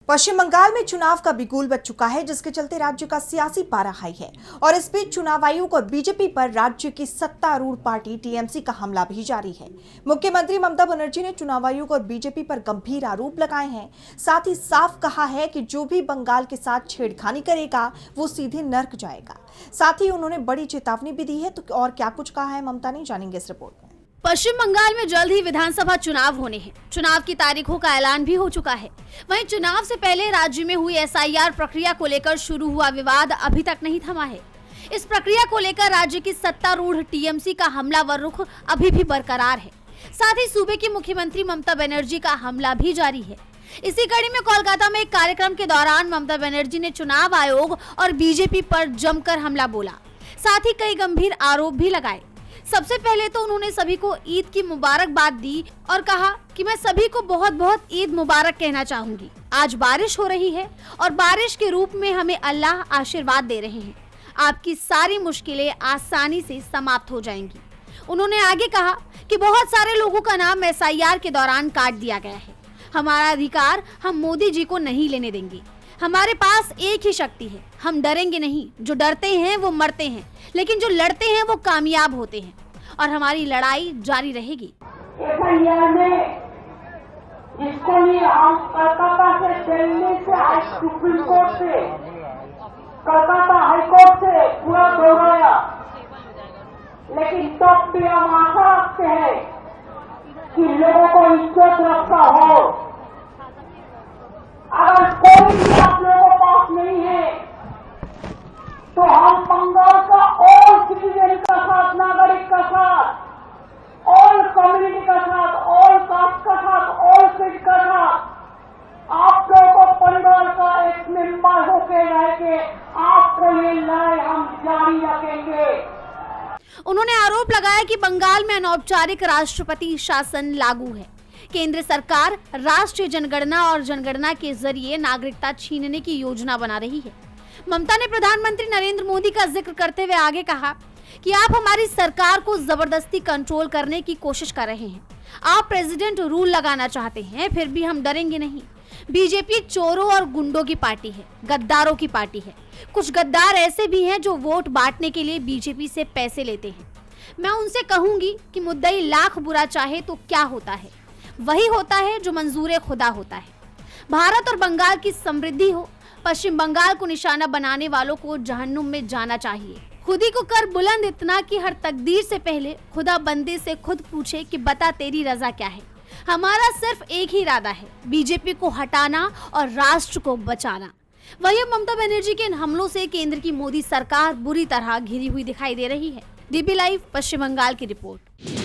पश्चिम बंगाल में चुनाव का बिगुल बज चुका है, जिसके चलते राज्य का सियासी पारा हाई है। और इस बीच चुनाव आयोग और बीजेपी पर राज्य की सत्तारूढ़ पार्टी टीएमसी का हमला भी जारी है। मुख्यमंत्री ममता बनर्जी ने चुनाव आयोग और बीजेपी पर गंभीर आरोप लगाए हैं। साथ ही साफ कहा है कि जो भी बंगाल के साथ छेड़खानी करेगा वो सीधे नर्क जाएगा। साथ ही उन्होंने बड़ी चेतावनी भी दी है। तो और क्या कुछ कहा है ममता ने, जानेंगे इस रिपोर्ट में। पश्चिम बंगाल में जल्द ही विधानसभा चुनाव होने हैं। चुनाव की तारीखों का ऐलान भी हो चुका है। वहीं चुनाव से पहले राज्य में हुई एसआईआर प्रक्रिया को लेकर शुरू हुआ विवाद अभी तक नहीं थमा है। इस प्रक्रिया को लेकर राज्य की सत्तारूढ़ टीएमसी का हमलावर रुख अभी भी बरकरार है। साथ ही सूबे की मुख्यमंत्री ममता बनर्जी का हमला भी जारी है। इसी कड़ी में कोलकाता में एक कार्यक्रम के दौरान ममता बनर्जी ने चुनाव आयोग और बीजेपी पर जमकर हमला बोला। साथ ही कई गंभीर आरोप भी लगाए। सबसे पहले तो उन्होंने सभी को ईद की मुबारकबाद दी और कहा कि मैं सभी को बहुत बहुत ईद मुबारक कहना चाहूंगी। आज बारिश हो रही है और बारिश के रूप में हमें अल्लाह आशीर्वाद दे रहे हैं। आपकी सारी मुश्किलें आसानी से समाप्त हो जाएंगी। उन्होंने आगे कहा कि बहुत सारे लोगों का नाम एसआईआर के दौरान काट दिया गया है। हमारा अधिकार हम मोदी जी को नहीं लेने देंगे। हमारे पास एक ही शक्ति है, हम डरेंगे नहीं। जो डरते हैं वो मरते हैं, लेकिन जो लड़ते हैं वो कामयाब होते हैं और हमारी लड़ाई जारी रहेगी। एसआईआर में इसको लिए हम कलकत्ता से, दिल्ली से, आज सुप्रीम कोर्ट से, कलकत्ता हाईकोर्ट से पूरा दोहराया, लेकिन तब भी हम आशा रखते हैं कि लोगों को इज्जत रखता हो। अगर कोई भी आप लोगों के पास नहीं है तो हम बंगाल का और सिटीजन का साथ, नागरिक का साथ, और कम्युनिटी का साथ, और कास्ट का साथ, और सीट का साथ आप लोगों को परिवार का एक मेंबर होके रह के आपको ये लड़ाई हम जारी रखेंगे। उन्होंने आरोप लगाया कि बंगाल में अनौपचारिक राष्ट्रपति शासन लागू है। केंद्र सरकार राष्ट्रीय जनगणना और जनगणना के जरिए नागरिकता छीनने की योजना बना रही है। ममता ने प्रधानमंत्री नरेंद्र मोदी का जिक्र करते हुए आगे कहा कि आप हमारी सरकार को जबरदस्ती कंट्रोल करने की कोशिश कर रहे हैं। आप प्रेसिडेंट रूल लगाना चाहते हैं, फिर भी हम डरेंगे नहीं। बीजेपी चोरों और गुंडों की पार्टी है, गद्दारों की पार्टी है। कुछ गद्दार ऐसे भी हैं जो वोट बांटने के लिए बीजेपी से पैसे लेते हैं। मैं उनसे कहूंगी कि मुद्दई लाख बुरा चाहे तो क्या होता है, वही होता है जो मंजूर खुदा होता है। भारत और बंगाल की समृद्धि हो। पश्चिम बंगाल को निशाना बनाने वालों को जहन्नुम में जाना चाहिए। खुदी को कर बुलंद इतना कि हर तकदीर से पहले खुदा बंदे से खुद पूछे कि बता तेरी रजा क्या है। हमारा सिर्फ एक ही इरादा है, बीजेपी को हटाना और राष्ट्र को बचाना। वहीं ममता बनर्जी के इन हमलों से केंद्र की मोदी सरकार बुरी तरह घिरी हुई दिखाई दे रही है। डीबी लाइव पश्चिम बंगाल की रिपोर्ट।